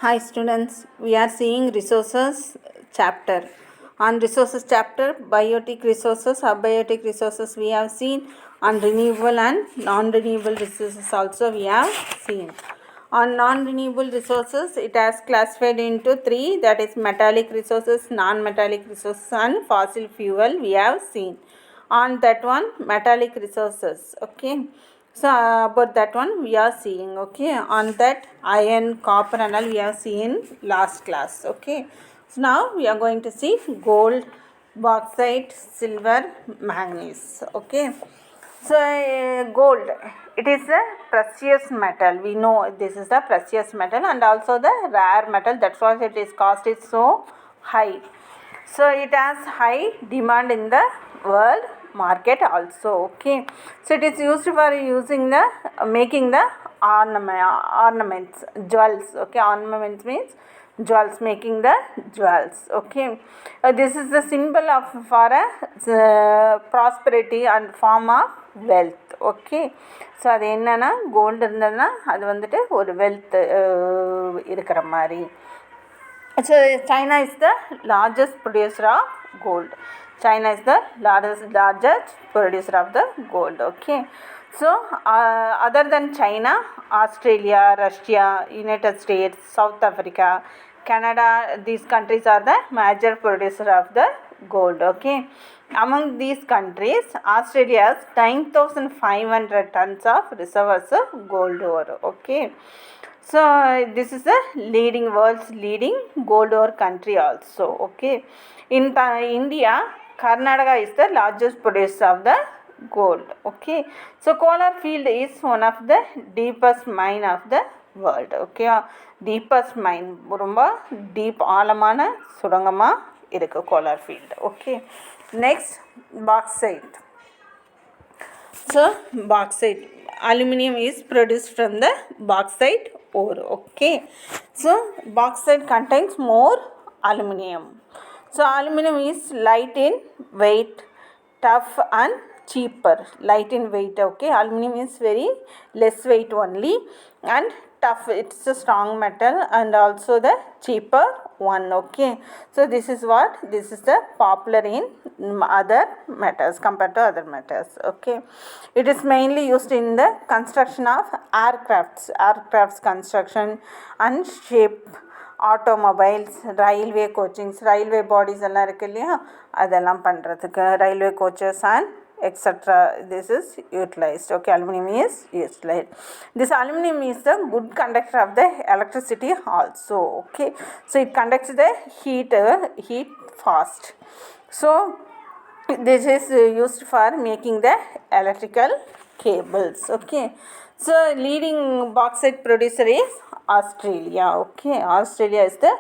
Hi students, we are seeing resources chapter. On resources chapter, biotic resources, abiotic resources we have seen. On renewable and non-renewable resources also we have seen. On non-renewable resources, it has classified into three, that is metallic resources, non-metallic resources and fossil fuel we have seen. On that one, metallic resources, okay. So about that one we are seeing, okay. On that, iron, copper and all we have seen last class, okay. So now we are going to see gold, bauxite, silver, manganese, okay. So gold, it is a precious metal. We know this is the precious metal and also the rare metal. That's why it is cost is so high. So it has high demand in the world market also, okay. So it is used for using the making the ornaments, jewels, okay. Ornaments means jewels, making the jewels, okay. This is the symbol of for a prosperity and form of wealth, okay. So அது என்னென்னா gold இருந்ததுன்னா அது வந்துட்டு ஒரு wealth இருக்கிற மாதிரி. So China is the largest producer of gold. China is the largest producer of the gold, okay. So other than China, Australia, Russia, United States, South Africa, Canada, these countries are the major producer of the gold, okay. Among these countries, Australia has 9,500 tons of reserves of gold ore, okay. So this is the world's leading gold ore country also, okay. In India, Karnataka is the largest producer of the gold, okay. So Kolar field is one of the deepest mine of the world, okay. Deepest mine, ரொம்ப deep ஆழமான சுரங்கமா இருக்கு Kolar field, okay. Next, bauxite. So bauxite, aluminum is produced from the bauxite ore, okay. So bauxite contains more aluminum. So aluminum is light in weight, tough and cheaper. Light in weight, okay. Aluminum is very less weight only and tough, it's a strong metal and also the cheaper one, okay. So this is the popular in other metals compared to other metals, okay. It is mainly used in the construction of aircrafts construction and ship, automobiles, railway coachings, railway bodies எல்லாம் இருக்கு இல்லையா, அதெல்லாம் பண்ணுறதுக்கு railway coaches and etc. This is utilized, okay. Aluminum is utilized. This aluminum is the good conductor of the electricity also, okay. So it conducts the heat fast. So this is used for making the electrical cables, okay. So leading bauxite producer is Australia, okay. Australia is the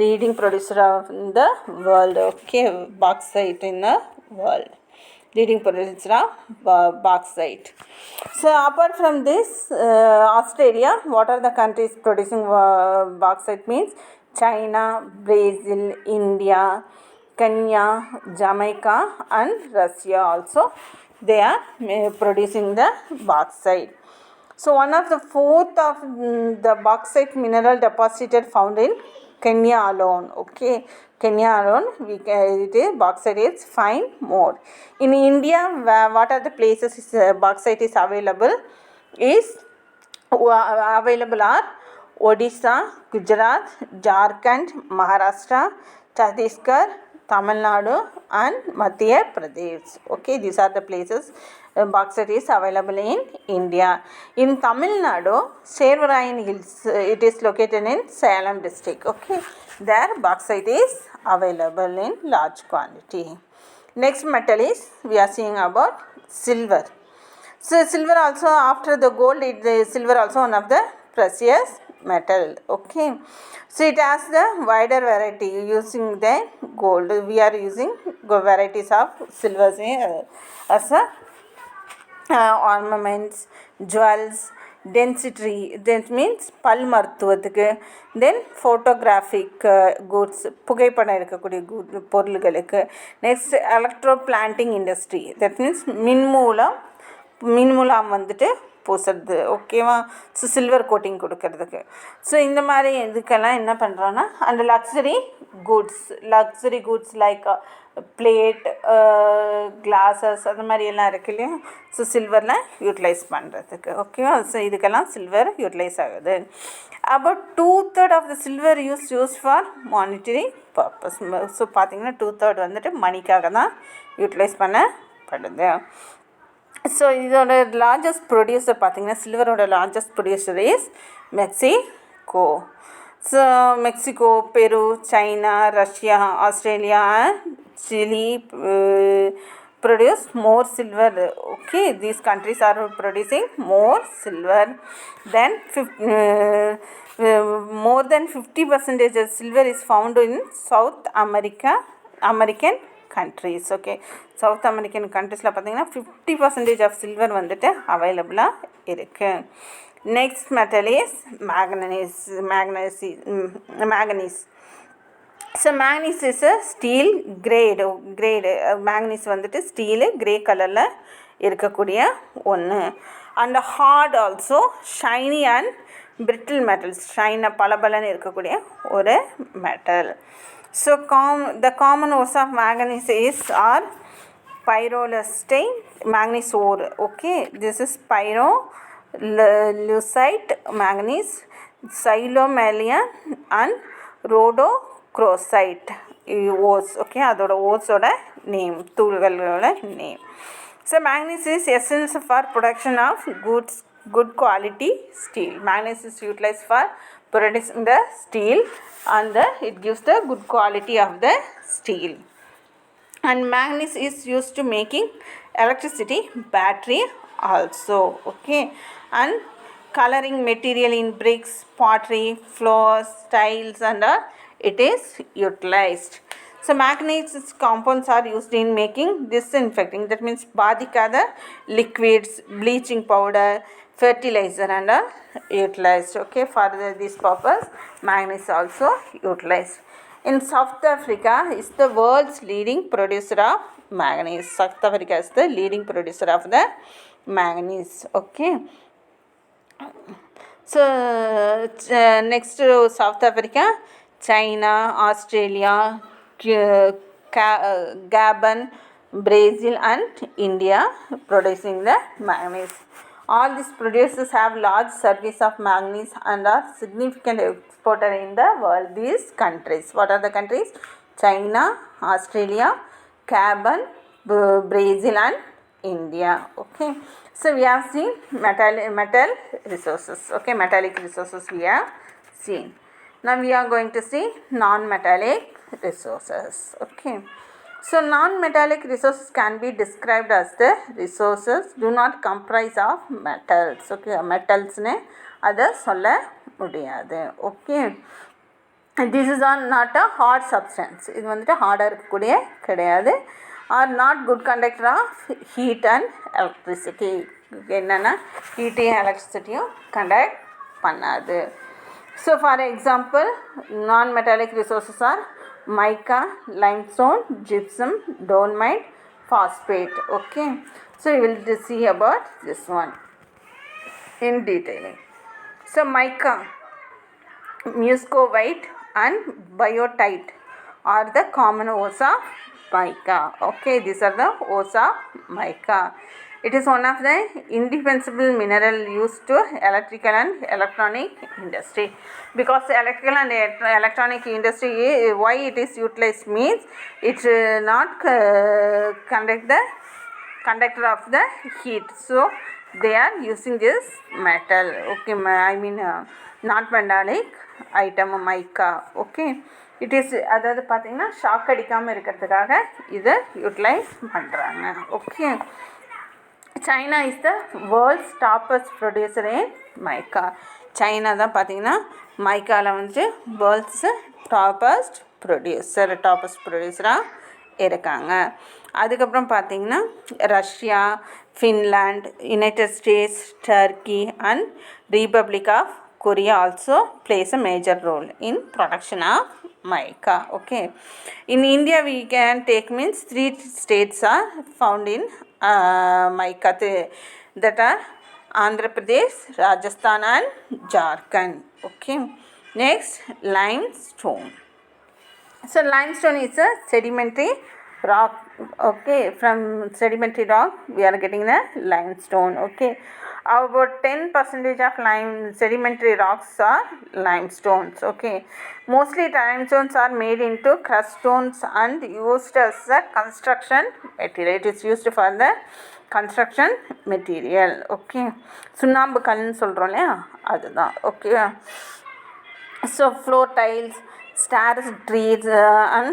leading producer of the world, okay. Bauxite in the world, leading producer of bauxite. So apart from this, Australia, what are the countries producing bauxite means China, Brazil, India, Kenya, Jamaica and Russia also, they are producing the bauxite. So one of the fourth of the bauxite mineral deposited found in Kenya alone, okay. Kenya alone, bauxite is find more. In India, what are the places bauxite is available are Odisha, Gujarat, Jharkhand, Maharashtra, Chhattisgarh, Tamil Nadu and Madhya Pradesh, okay. These are the places bauxite is available in India. In Tamil Nadu, Servarayan Hills, it is located in Salem district, okay. There bauxite is available in large quantity. Next metal is, we are seeing about silver. So silver also, after the gold, silver also one of the precious metal, okay. So it has the wider variety using the gold. We are using varieties of silver as a ornaments, jewels, density, that means பல் மருத்துவத்துக்கு, then photographic goods, புகைப்படம் எடுக்கக்கூடிய பொருள்களுக்கு. Next, electro planting industry, that means மின்மூலம் வந்துட்டு பூசுறது, ஓகேவா. So silver coating கொடுக்கறதுக்கு. So இந்த மாதிரி இதுக்கெல்லாம் என்ன பண்ணுறோன்னா அந்த luxury goods like plate, glasses அந்த மாதிரி எல்லாம் இருக்கு இல்லையா. ஸோ சில்வரில் யூட்டிலைஸ் பண்ணுறதுக்கு, ஓகேவா. ஸோ இதுக்கெல்லாம் சில்வர் யூட்டிலைஸ் ஆகுது. About 2/3 of the silver use for monetary purpose. So பார்த்தீங்கன்னா 2/3 வந்துட்டு மணிக்காக தான் யூட்டிலைஸ் பண்ணப்படுது. ஸோ இதோட லார்ஜஸ்ட் ப்ரொடியூசர் பார்த்திங்கன்னா சில்வரோட largest producer is Mexico. So Mexico, Peru, China, Russia, Australia and Chile produce more silver. Okay, these countries are producing more silver. Then more than 50% of silver is found in South American countries. Okay, South American countries பார்த்தீங்கன்னா 50% of silver வந்துட்டு அவைலபிளாக இருக்குது. Next metal is manganese. So manganese is a steel grade. Manganese வந்துட்டு steel grey கலரில் இருக்கக்கூடிய ஒன்று. And hard also shiny and brittle metals. ஷைனாக பளபளன்னு இருக்கக்கூடிய ஒரு metal. So the common ores of manganese is are pyrolusite, manganese ore. Okay, this is pyrolusite, manganese, silomallion and rhodochrosite ores. Okay, அதோட ஓர்ஸோட name, தூள்களோட name. So manganese is essential for production of good quality steel. Manganese is utilized for producing the steel and it gives the good quality of the steel. And manganese is used to making electricity battery also. Okay, and coloring material in bricks, pottery, floors, tiles, and it is utilized. So manganese compounds are used in making disinfecting, that means பாதிக்காத liquids, bleaching powder, fertilizer and utilized. Okay, for this purpose manganese also utilized. In South Africa is the world's leading producer of manganese. South Africa is the leading producer of the manganese. Okay, so next to South Africa, China, Australia, Gabon, Brazil and India producing the manganese. All these producers have large surface of manganese and are significant exporter in the world. These countries, what are the countries? China, Australia, Gabon, Brazil and India. Okay, so we have seen metal resources. Okay, metallic resources we have seen. Now we are going to see non-metallic resources. Okay, so non-metallic resources can be described as the resources do not comprise of metals. Okay, metals ne adha solla mudiyadhu. Okay, this is not a hard substance. இது வந்துட்டு ஹார்டாக இருக்கக்கூடிய கிடையாது. Or not good conductor of heat and electricity. என்னென்னா ஹீட்டையும் எலக்ட்ரிசிட்டியும் conduct பண்ணாது. So for example non-metallic resources are mica, limestone, gypsum, dolomite, phosphate. Okay, so we will see about this one in detailing. So mica, muscovite and biotite are the common ores of mica. Okay, these are the ores of mica. It is one of the indispensable mineral used to electrical and electronic industry. Because electrical and electronic industry, why it is utilized means it not conductor of the heat. So they are using this metal. Okay, I mean not metallic item mica. Okay, it is அதாவது பார்த்தீங்கன்னா shock அடிக்காமல் இருக்கிறதுக்காக இதை utilise பண்ணுறாங்க. Okay, China is the world's toppest producer in mica. China தான் பார்த்தீங்கன்னா மைக்காவில் வந்துட்டு world's toppest ப்ரொடியூசராக இருக்காங்க. அதுக்கப்புறம் பார்த்தீங்கன்னா Russia, Finland, United States, Turkey and Republic of Korea also plays a major role in production of mica. Okay, in India we can take means 3 states are found in mica, that are Andhra Pradesh, Rajasthan and Jharkhand. Okay. Next, limestone. So limestone is a sedimentary rock. Okay, from sedimentary rock we are getting the limestone. Okay, about 10% of sedimentary rocks are limestones. Okay, mostly limestones are made into crust stones and used as a construction material. It is used for the construction material. Okay, சுண்ணாம்பு கல்லுன்னு சொல்கிறோம் இல்லையா அதுதான். Okay, so floor tiles, stairs, trees and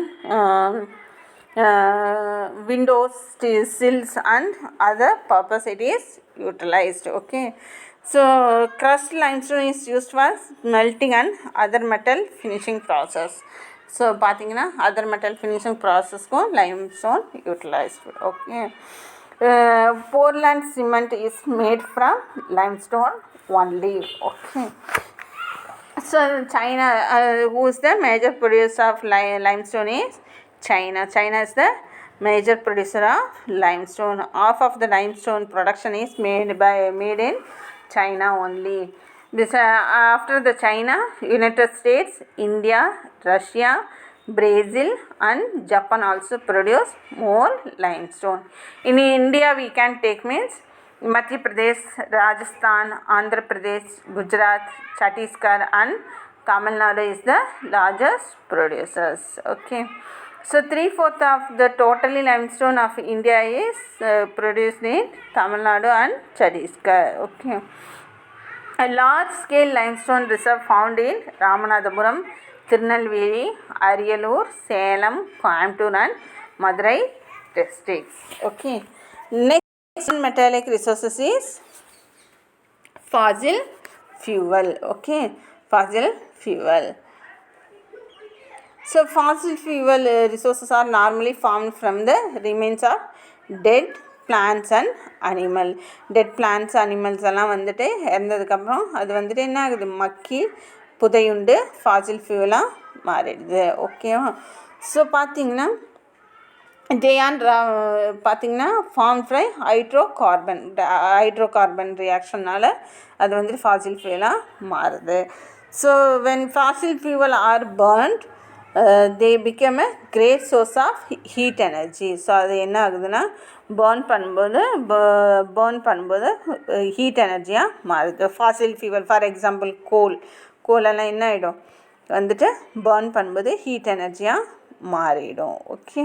windows, sills and other purpose it is utilized. Okay, so crushed limestone is used for smelting and other metal finishing process. So பார்த்தீங்கன்னா other metal finishing processக்கும் limestone utilized. Okay, Portland cement is made from limestone only. Okay, so China, who is the major producer of limestone is China. China is the major producer of limestone. Half of the limestone production is made in China only. This after the China, United States, India, Russia, Brazil and Japan also produce more limestone. In India we can take means Madhya Pradesh, Rajasthan, Andhra Pradesh, Gujarat, Chhattisgarh and Tamil Nadu is the largest producers. Okay, so 3/4 of the totally limestone of India is produced in Tamil Nadu and Chhattisgarh. Okay, a large scale limestone reserve found in Ramanathapuram, Tirunelveli, Ariyalur, Salem, Coimbatore and Madurai districts. Okay, next metallic resources is fossil fuel. Okay, fossil fuel. So fossil fuel resources are normally formed from the remains of dead plants and animal. Dead plants animals எல்லாம் வந்துட்டு இறந்ததுக்கப்புறம் அது வந்துட்டு என்ன ஆகுது, மக்கி புதையுண்டு ஃபாசில் ஃபியூலாக மாறிடுது. ஓகேவா, ஸோ பார்த்திங்கன்னா they are பார்த்திங்கன்னா ஃபார்ம் ஃப்ரை ஹைட்ரோகார்பன் ரியாக்ஷனால் அது வந்து ஃபாசில் ஃபியூலாக மாறுது. So when fossil fuel are burnt, they become a great source of heat energy. So அது என்ன ஆகுதுன்னா burn பண்ணும்போது ஹீட் எனர்ஜியாக மாறுது. ஃபாசில் ஃபியூவல் ஃபார் எக்ஸாம்பிள் கோலெல்லாம் என்ன ஆகிடும் வந்துட்டு burn பண்ணும்போது ஹீட் எனர்ஜியாக மாறிடும். Okay,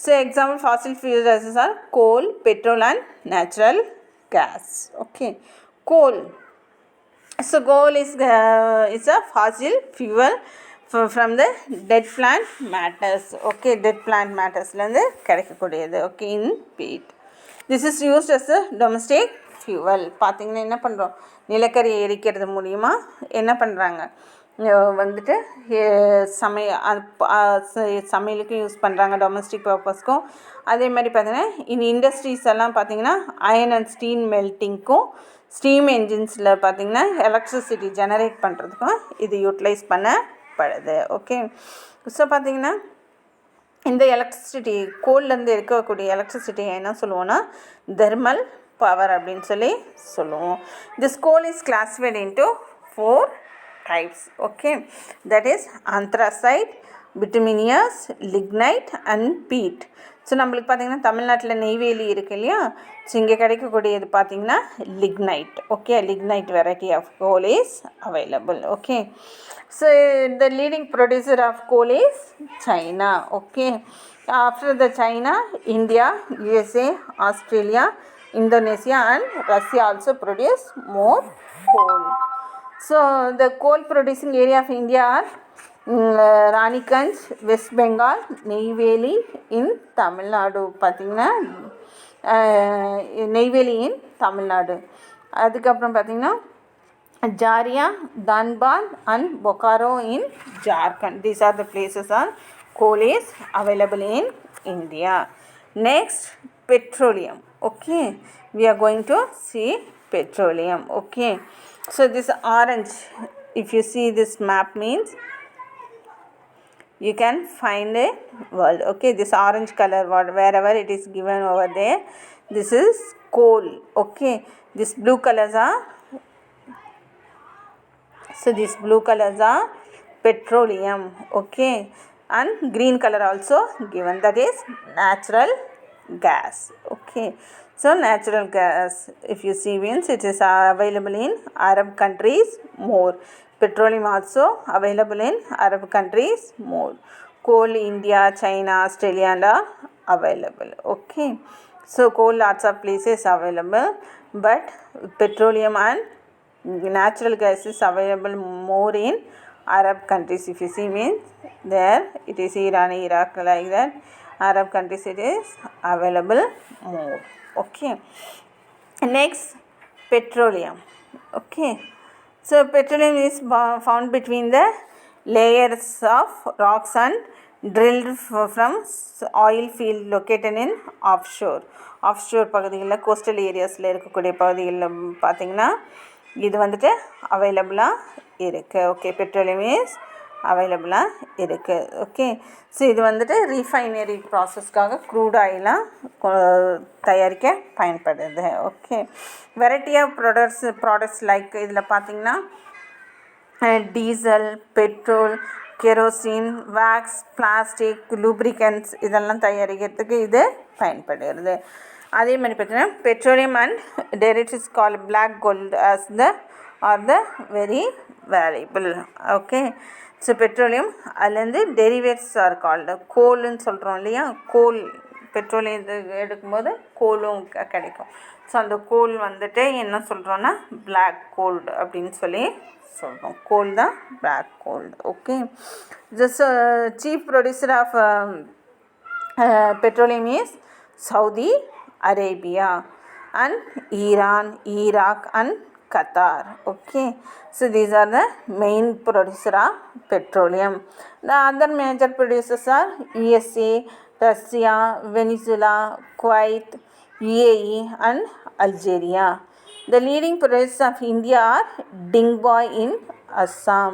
so example Fazil fuel resources are coal, petrol and natural gas. Okay, coal. So coal is a fossil fuel from the dead plant matters. Okay, dead plant mattersலேருந்து கிடைக்கக்கூடியது. Okay, in peat. This is used as a domestic fuel. பார்த்திங்கன்னா என்ன பண்ணுறோம், நிலக்கரியை எரிக்கிறது மூலிமா என்ன பண்ணுறாங்க வந்துட்டு சமையலுக்கு யூஸ் பண்ணுறாங்க, டொமஸ்டிக் பர்பஸ்க்கும். அதே மாதிரி பார்த்திங்கன்னா இண்டஸ்ட்ரீஸ் எல்லாம் பார்த்திங்கன்னா அயன் அண்ட் ஸ்டீல் மெல்ட்டிங்க்கும் ஸ்டீம் என்ஜின்ஸில் பார்த்திங்கன்னா எலக்ட்ரிசிட்டி ஜெனரேட் பண்ணுறதுக்கும் இது யூட்டிலைஸ் பண்ணப்படுது. ஓகே, ஸோ பார்த்திங்கன்னா இந்த எலக்ட்ரிசிட்டி கோல்லேருந்து இருக்கக்கூடிய எலக்ட்ரிசிட்டியை என்ன சொல்லுவோன்னா தெர்மல் பவர் அப்படின்னு சொல்லுவோம். This goal is classified into 4 types. Okay, that is anthracite, bituminous, lignite and peat. So நம்மளுக்கு பார்த்திங்கன்னா தமிழ்நாட்டில் நெய்வேலி இருக்கு இல்லையா, ஸோ இங்கே கிடைக்கக்கூடியது பார்த்திங்கன்னா lignite. Okay, lignite variety of coal is available. Okay, so the leading producer of coal is China. Okay, after the China, India, USA, Australia, Indonesia and Russia also produce more coal. So the coal producing area of India are Raniganj, West Bengal, Neyveli in Tamil Nadu. பார்த்திங்கன்னா நெய்வேலி இன் தமிழ்நாடு. அதுக்கப்புறம் பார்த்திங்கன்னா Jharia, Dhanbad and Bokaro in Jharkhand. These are the places are coal is available in India. Next, petroleum. Okay, we are going to see petroleum. Okay, so this orange, if you see this map means you can find a world. Okay, this orange color wherever it is given over there, this is coal. Okay, these blue colors are, so these blue colors are petroleum. Okay, and green color also given, that is natural gas. Okay, so natural gas, if you see, means it is available in Arab countries more. Petroleum also available in Arab countries more. Coal, India, China, Australia and are available. Okay, so coal lots of places available, but petroleum and natural gas is available more in Arab countries. If you see, means there it is Iran, Iraq, like that. Arab countries it is available more. Okay, next, petroleum. Okay, so petroleum is found between the layers of rocks and drilled from oil field located in offshore. Offshore பகுதிகளில், coastal ஏரியாஸில் இருக்கக்கூடிய பகுதிகளில் பார்த்திங்கன்னா இது வந்துட்டு அவைலபிளாக இருக்குது. Okay, petroleum is அவைலபிளாக இருக்குது. ஓகே, ஸோ இது வந்துட்டு ரீஃபைனரி ப்ராசஸ்க்காக க்ரூட் ஆயிலாக தயாரிக்க பயன்படுது. Okay, variety of products like இதில் பார்த்திங்கன்னா diesel, petrol, kerosene, wax, plastic, lubricants இதெல்லாம் தயாரிக்கிறதுக்கு இது பயன்படுகிறது. அதே மாதிரி பார்த்தீங்கன்னா petroleum and derivatives call black gold as the very valuable. Okay, so petroleum அதுலேருந்து டெரிவேட்ஸ் ஆர் கால்டு கோல்னு சொல்கிறோம் இல்லையா, கோல் பெட்ரோலியம் இது எடுக்கும்போது கோலும் கிடைக்கும். ஸோ அந்த கோல் வந்துட்டு என்ன சொல்கிறோன்னா பிளாக் கோல்டு அப்படின்னு சொல்லி சொல்கிறோம். கோல் தான் black gold. Okay, just chief producer of petroleum is Saudi Arabia and Iran, Iraq and Qatar. Okay, so these are the main producer of petroleum. The other major producers are USA, Russia, Venezuela, Kuwait, UAE and Algeria. The leading producers of India are Dingboi in Assam,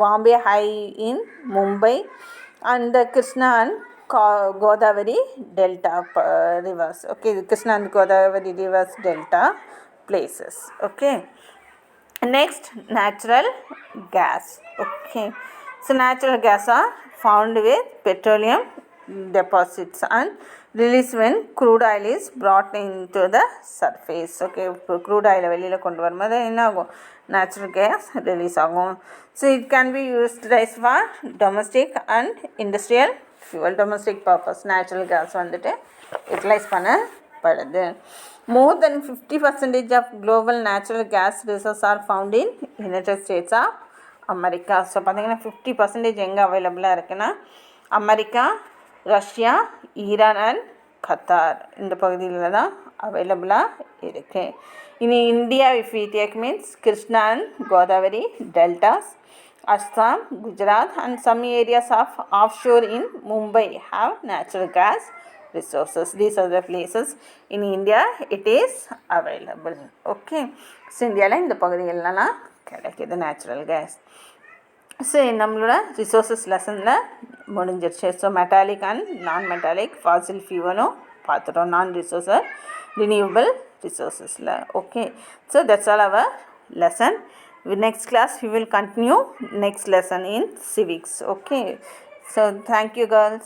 Bombay High in Mumbai, and the Krishna and Godavari Delta rivers. Okay, the Krishna and Godavari rivers Delta places. Okay, next, natural gas. Okay, so natural gas are found with petroleum deposits and released when crude oil is brought into the surface. Okay, crude oil வெளியில் கொண்டு வரும்போது என்ன ஆகும், natural gas release ஆகும். So it can be utilized for domestic and industrial fuel. Domestic purpose natural gas வந்துட்டு utilise பண்ணப்படுது. More than 50% of global natural gas resources are found in United States of America. So பார்த்திங்கன்னா 50% எங்கே அவைலபிளாக இருக்குன்னா America, Russia, Iran and Qatar இந்த பகுதியில் தான் அவைலபிளாக இருக்குது. இனி India if we take means Krishna and Godavari deltas, Assam, Gujarat and some areas of offshore in Mumbai have natural gas resources. These are the places in India it is available. Okay, so இந்தியாவில் இந்த பகுதிகளெலாம் கிடைக்கிது natural gas. So நம்மளோட resources லெசனில் முடிஞ்சிருச்சு. So metallic and non metallic fossil ஃபியூவலும் பார்த்துட்டோம், non resources renewable ரிசோர்ஸஸில். Okay, so that's all our lesson. Next class we will continue next lesson in civics. Okay, so thank you girls.